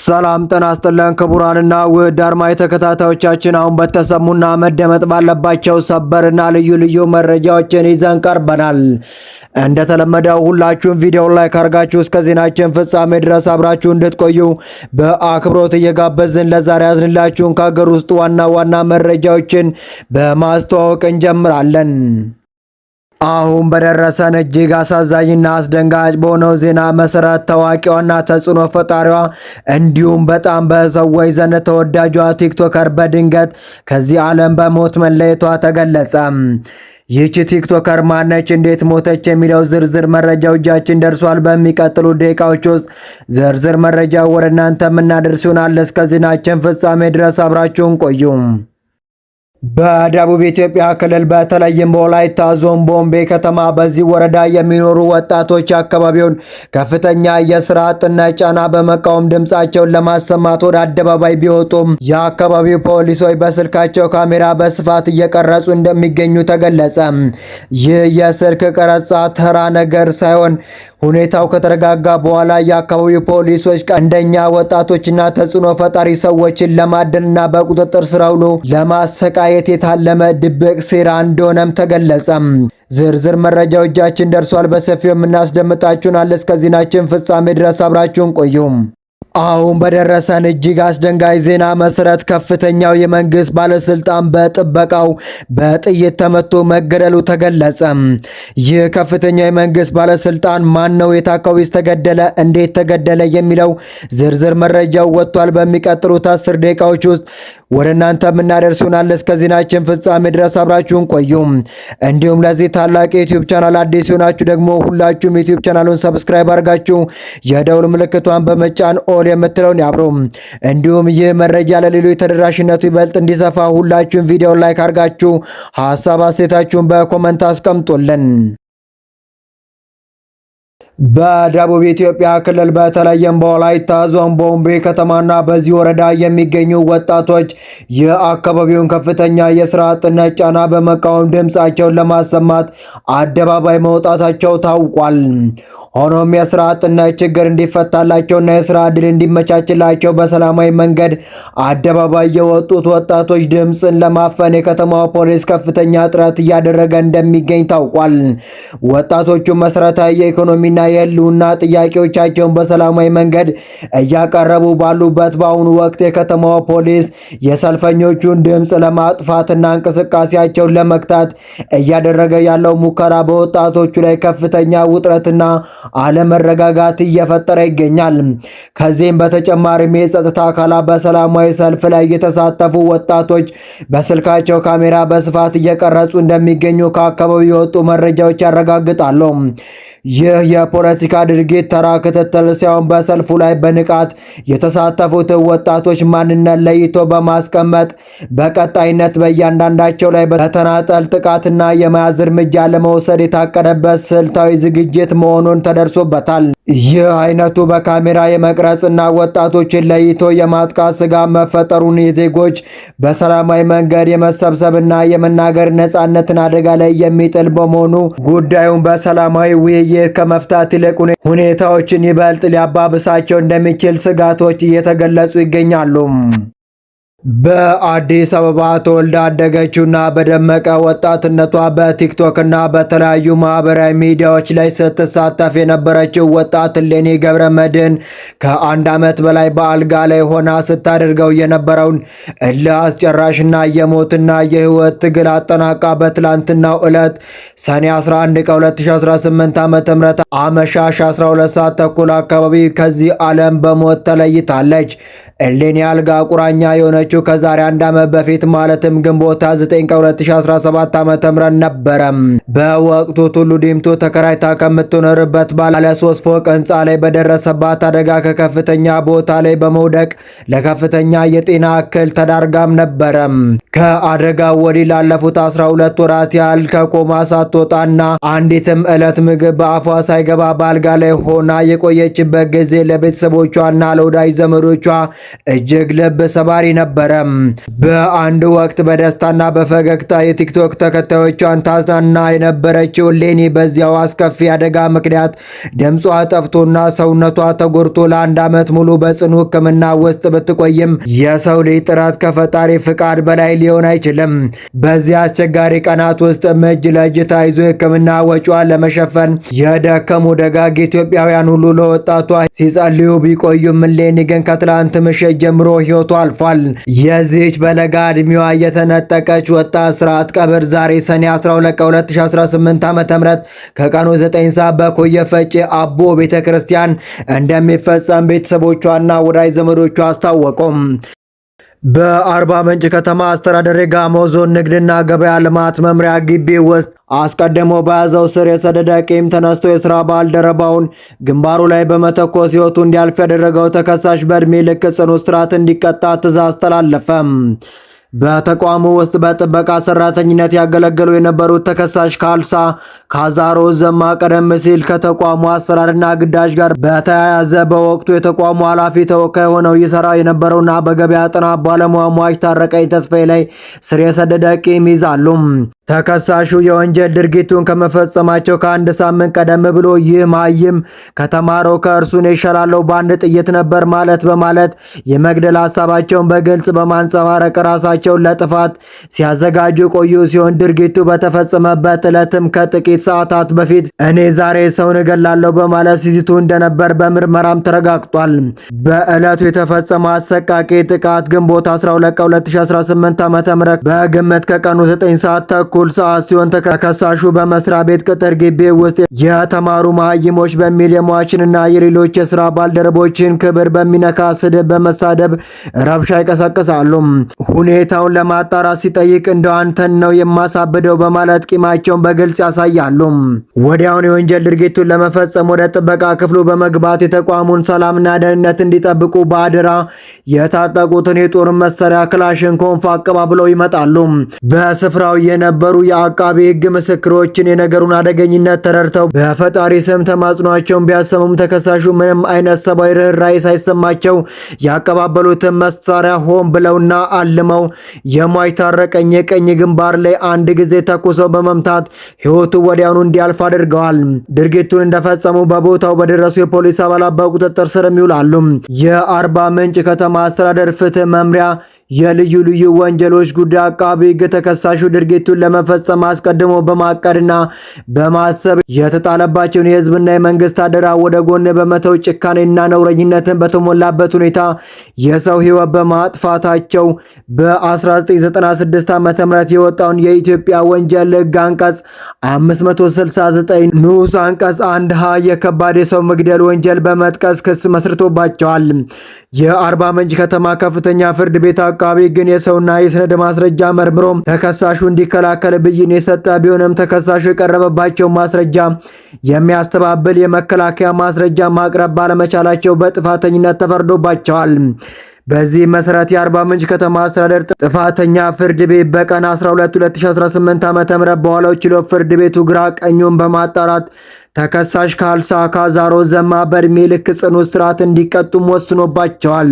ሰላም ጤና ይስጥልን ክቡራንና ውድ አድማጭ ተከታታዮቻችን፣ አሁን በተሰሙና መደመጥ ባለባቸው ሰበርና ልዩ መረጃዎችን ይዘን ቀርበናል። እንደተለመደው ሁላችሁም ቪዲዮ ላይክ አድርጋችሁ እስከ ዜናችን ፍጻሜ ድረስ አብራችሁ እንድትቆዩ በአክብሮት እየጋበዝን ለዛሬ ያዝንላችሁን ከሀገር ውስጥ ዋና መረጃዎችን በማስተዋወቅ እንጀምራለን። አሁን በደረሰን እጅግ አሳዛኝና አስደንጋጭ በሆነው ዜና መሰረት ታዋቂዋና ተጽዕኖ ፈጣሪዋ እንዲሁም በጣም በሰዎች ዘንድ ተወዳጇ ቲክቶከር በድንገት ከዚህ ዓለም በሞት መለየቷ ተገለጸ። ይህች ቲክቶከር ማነች? እንዴት ሞተች? የሚለው ዝርዝር መረጃው እጃችን ደርሷል። በሚቀጥሉ ደቂቃዎች ውስጥ ዝርዝር መረጃ ወደ እናንተ የምናደርስ ይሆናል። እስከ ዜናችን ፍጻሜ ድረስ አብራችሁን ቆዩ። በደቡብ ኢትዮጵያ ክልል በተለይም በወላይታ ዞን ቦምቤ ከተማ በዚህ ወረዳ የሚኖሩ ወጣቶች አካባቢውን ከፍተኛ የስራ አጥነት ጫና በመቃወም ድምፃቸውን ለማሰማት ወደ አደባባይ ቢወጡም የአካባቢው ፖሊሶች በስልካቸው ካሜራ በስፋት እየቀረጹ እንደሚገኙ ተገለጸ። ይህ የስልክ ቀረጻ ተራ ነገር ሳይሆን ሁኔታው ከተረጋጋ በኋላ የአካባቢው ፖሊሶች ቀንደኛ ወጣቶችና ተጽዕኖ ፈጣሪ ሰዎችን ለማደንና በቁጥጥር ስር አውሎ ለማሰቃየት የታለመ ድብቅ ሴራ እንደሆነም ተገለጸ። ዝርዝር መረጃው እጃችን ደርሷል። በሰፊው የምናስደምጣችሁናል። እስከ ዜናችን ፍጻሜ ድረስ አብራችሁን ቆዩ። አሁን በደረሰን እጅግ አስደንጋጭ ዜና መሰረት ከፍተኛው የመንግስት ባለስልጣን በጥበቃው በጥይት ተመቶ መገደሉ ተገለጸ። ይህ ከፍተኛው የመንግስት ባለስልጣን ማን ነው? የት አካባቢ ተገደለ? እንዴት ተገደለ? የሚለው ዝርዝር መረጃው ወጥቷል። በሚቀጥሉት 10 ደቂቃዎች ውስጥ ወደ እናንተ የምናደርስ ይሆናል። እስከ ዜናችን ፍጻሜ ድረስ አብራችሁን ቆዩ። እንዲሁም ለዚህ ታላቅ የዩቲዩብ ቻናል አዲስ ሲሆናችሁ ደግሞ ሁላችሁም ዩቲዩብ ቻናሉን ሰብስክራይብ አድርጋችሁ የደውል ምልክቷን በመጫን ኦል የምትለውን ያብሩ። እንዲሁም ይህ መረጃ ለሌሎች ተደራሽነቱ ይበልጥ እንዲሰፋ ሁላችሁም ቪዲዮውን ላይክ አድርጋችሁ ሐሳብ አስተያየታችሁን በኮመንት አስቀምጡልን። በደቡብ ኢትዮጵያ ክልል በተለይም በወላይታ ዞን ቦምቤ ከተማና በዚህ ወረዳ የሚገኙ ወጣቶች የአካባቢውን ከፍተኛ የስራ አጥነት ጫና በመቃወም ድምፃቸውን ለማሰማት አደባባይ መውጣታቸው ታውቋል። ሆኖም የስራ አጥነት ችግር እንዲፈታላቸውና የስራ ዕድል እንዲመቻችላቸው በሰላማዊ መንገድ አደባባይ የወጡት ወጣቶች ድምፅን ለማፈን የከተማው ፖሊስ ከፍተኛ ጥረት እያደረገ እንደሚገኝ ታውቋል። ወጣቶቹ መሰረታዊ የኢኮኖሚና የህልውና ጥያቄዎቻቸውን በሰላማዊ መንገድ እያቀረቡ ባሉበት በአሁኑ ወቅት የከተማው ፖሊስ የሰልፈኞቹን ድምፅ ለማጥፋትና እንቅስቃሴያቸውን ለመግታት እያደረገ ያለው ሙከራ በወጣቶቹ ላይ ከፍተኛ ውጥረትና አለመረጋጋት እየፈጠረ ይገኛል። ከዚህም በተጨማሪም የጸጥታ አካላት በሰላማዊ ሰልፍ ላይ የተሳተፉ ወጣቶች በስልካቸው ካሜራ በስፋት እየቀረጹ እንደሚገኙ ከአካባቢው የወጡ መረጃዎች ያረጋግጣሉ። ይህ የፖለቲካ ድርጊት ተራ ክትትል ሳይሆን በሰልፉ ላይ በንቃት የተሳተፉት ወጣቶች ማንነት ለይቶ በማስቀመጥ በቀጣይነት በእያንዳንዳቸው ላይ በተናጠል ጥቃትና የመያዝ እርምጃ ለመውሰድ የታቀደበት ስልታዊ ዝግጅት መሆኑን ተደርሶበታል። ይህ አይነቱ በካሜራ የመቅረጽና ወጣቶችን ለይቶ የማጥቃት ስጋት መፈጠሩን የዜጎች በሰላማዊ መንገድ የመሰብሰብና የመናገር ነጻነትን አደጋ ላይ የሚጥል በመሆኑ ጉዳዩን በሰላማዊ ውይይት ከመፍታት ይልቅ ሁኔታዎችን ይበልጥ ሊያባብሳቸው እንደሚችል ስጋቶች እየተገለጹ ይገኛሉ። በአዲስ አበባ ተወልዳ ያደገችውና በደመቀ ወጣትነቷ በቲክቶክና በተለያዩ ማህበራዊ ሚዲያዎች ላይ ስትሳተፍ የነበረችው ወጣት እሌኒ ገብረመድህን ከ1 ዓመት በላይ በአልጋ ላይ ሆና ስታደርገው የነበረውን እልህ አስጨራሽና የሞትና የህይወት ትግል አጠናቃ በትላንትናው ዕለት ሰኔ 11 ቀን 2018 ዓ.ም አመሻሽ 12 ሰዓት ተኩል አካባቢ ከዚህ ዓለም በሞት ተለይታለች። እሌኒ አልጋ ቁራኛ የሆነችው ከዛሬ 1 ዓመት በፊት ማለትም ግንቦት 9 ቀን 2017 ዓ.ም ነበረ። በወቅቱ ቱሉ ዲምቱ ተከራይታ ከምትኖርበት ባለ 3 ፎቅ ህንፃ ላይ በደረሰባት አደጋ ከከፍተኛ ቦታ ላይ በመውደቅ ለከፍተኛ የጤና እክል ተዳርጋም ነበረ። ከአደጋው ወዲህ ላለፉት 12 ወራት ያህል ከኮማ ሳትወጣና አንዲትም ዕለት ምግብ በአፏ ሳይገባ በአልጋ ላይ ሆና የቆየችበት ጊዜ ለቤተሰቦቿና ለወዳጅ ዘመዶቿ እጅግ ልብ ሰባሪ ነበረ። በአንድ ወቅት በደስታና በፈገግታ የቲክቶክ ተከታዮቿን ታዝናና የነበረችው ሌኒ በዚያው አስከፊ አደጋ ምክንያት ድምጿ ጠፍቶና ሰውነቷ ተጎድቶ ለአንድ ዓመት ሙሉ በጽኑ ሕክምና ውስጥ ብትቆይም የሰው ልጅ ጥረት ከፈጣሪ ፍቃድ በላይ ሊሆን አይችልም። በዚህ አስቸጋሪ ቀናት ውስጥ እጅ ለእጅ ተያይዞ የሕክምና ወጪዋን ለመሸፈን የደከሙ ደጋግ ኢትዮጵያውያን ሁሉ ለወጣቷ ሲጸልዩ ቢቆዩም ሌኒ ግን ከትላንት ምሽት ጀምሮ ሕይወቷ አልፏል። የዚህች በለጋ ዕድሜዋ የተነጠቀች ወጣት ስርዓት ቀብር ዛሬ ሰኔ 12 2018 ዓ.ም ከቀኑ 9 ሰዓት በኮየ ፈጬ አቦ ቤተ ክርስቲያን እንደሚፈጸም ቤተሰቦቿና ወዳጅ ዘመዶቿ አስታወቁም። በአርባ ምንጭ ከተማ አስተዳደር ጋሞ ዞን ንግድና ገበያ ልማት መምሪያ ግቢ ውስጥ አስቀድሞ በያዘው ስር የሰደደ ቂም ተነስቶ የስራ ባልደረባውን ግንባሩ ላይ በመተኮስ ሕይወቱ እንዲያልፍ ያደረገው ተከሳሽ በዕድሜ ልክ ጽኑ እስራት እንዲቀጣ ትዕዛዝ ተላለፈ። በተቋሙ ውስጥ በጥበቃ ሰራተኝነት ያገለገሉ የነበሩት ተከሳሽ ካልሳ ካዛሮ ዘማ ቀደም ሲል ከተቋሙ አሰራርና ግዳጅ ጋር በተያያዘ በወቅቱ የተቋሙ ኃላፊ ተወካይ ሆነው ይሰራ የነበረውና በገበያ ጥናት ባለሙያ ሟች ታረቀኝ ተስፋዬ ላይ ስር የሰደደ ቂም ይዛሉ። ተከሳሹ የወንጀል ድርጊቱን ከመፈጸማቸው ከአንድ ሳምንት ቀደም ብሎ ይህ መሃይም ከተማረው ከእርሱ ነው ይሻላለው በአንድ ጥይት ነበር በማለት የመግደል ሀሳባቸውን በግልጽ በማንጸባረቅ ራሳቸውን ለጥፋት ሲያዘጋጁ ቆዩ ሲሆን ድርጊቱ በተፈጸመበት ዕለትም ከጥቂት ሰዓታት በፊት እኔ ዛሬ ሰውን እገላለሁ በማለት ሲዝቱ እንደነበር በምርመራም ተረጋግጧል። በዕለቱ የተፈጸመው አሰቃቂ ጥቃት ግንቦት 12 2018 ዓ.ም በግምት ከቀኑ 9 ሰዓት ተኩል ሰዓት ሲሆን ተከሳሹ በመስሪያ ቤት ቅጥር ግቢ ውስጥ የተማሩ መሃይሞች በሚል የሟችንና የሌሎች የስራ ባልደረቦችን ክብር በሚነካ ስድብ በመሳደብ ረብሻ ይቀሰቅሳሉ። ሁኔታውን ለማጣራት ሲጠይቅ እንደው አንተን ነው የማሳብደው በማለት ቂማቸውን በግልጽ ያሳያሉ። ወዲያውኑ የወንጀል ድርጊቱን ለመፈጸም ወደ ጥበቃ ክፍሉ በመግባት የተቋሙን ሰላምና ደህንነት እንዲጠብቁ በአደራ የታጠቁትን የጦር መሳሪያ ክላሽንኮቭ አቀባብለው ይመጣሉ። በስፍራው የነበሩ የአቃቤ ሕግ ምስክሮችን የነገሩን አደገኝነት ተረድተው በፈጣሪ ስም ተማጽኗቸውን ቢያሰሙም ተከሳሹ ምንም አይነት ሰብአዊ ርኅራኄ ሳይሰማቸው ያቀባበሉትን መሳሪያ ሆን ብለውና አልመው የሟች ታረቀኝ የቀኝ ግንባር ላይ አንድ ጊዜ ተኩሰው በመምታት ሕይወቱ ወዲያውኑ እንዲያልፍ አድርገዋል። ድርጊቱን እንደፈጸሙ በቦታው በደረሱ የፖሊስ አባላት በቁጥጥር ስር ይውላሉ። የአርባ ምንጭ ከተማ አስተዳደር ፍትህ መምሪያ የልዩ ልዩ ወንጀሎች ጉዳይ አቃቢ ሕግ ተከሳሹ ድርጊቱን ለመፈጸም አስቀድሞ በማቀድና በማሰብ የተጣለባቸውን የሕዝብና የመንግስት አደራ ወደ ጎን በመተው ጭካኔና ነውረኝነትን በተሞላበት ሁኔታ የሰው ሕይወት በማጥፋታቸው በ1996 ዓ.ም የወጣውን የኢትዮጵያ ወንጀል ሕግ አንቀጽ 569 ንዑስ አንቀጽ 1ሀ የከባድ የሰው መግደል ወንጀል በመጥቀስ ክስ መስርቶባቸዋል። የአርባ ምንጭ ከተማ ከፍተኛ ፍርድ ቤት አቃቢ ግን የሰውና የሰነድ ማስረጃ መርምሮ ተከሳሹ እንዲከላከል ብይን የሰጠ ቢሆንም ተከሳሹ የቀረበባቸው ማስረጃ የሚያስተባብል የመከላከያ ማስረጃ ማቅረብ ባለመቻላቸው በጥፋተኝነት ተፈርዶባቸዋል። በዚህ መሰረት የአርባ ምንጭ ከተማ አስተዳደር ጥፋተኛ ፍርድ ቤት በቀን 12 2018 ዓ.ም በኋላው ችሎት ፍርድ ቤቱ ግራ ቀኙን በማጣራት ተከሳሽ ካልሳ ካዛሮ ዘማ በዕድሜ ልክ ጽኑ እስራት እንዲቀጡም ወስኖባቸዋል።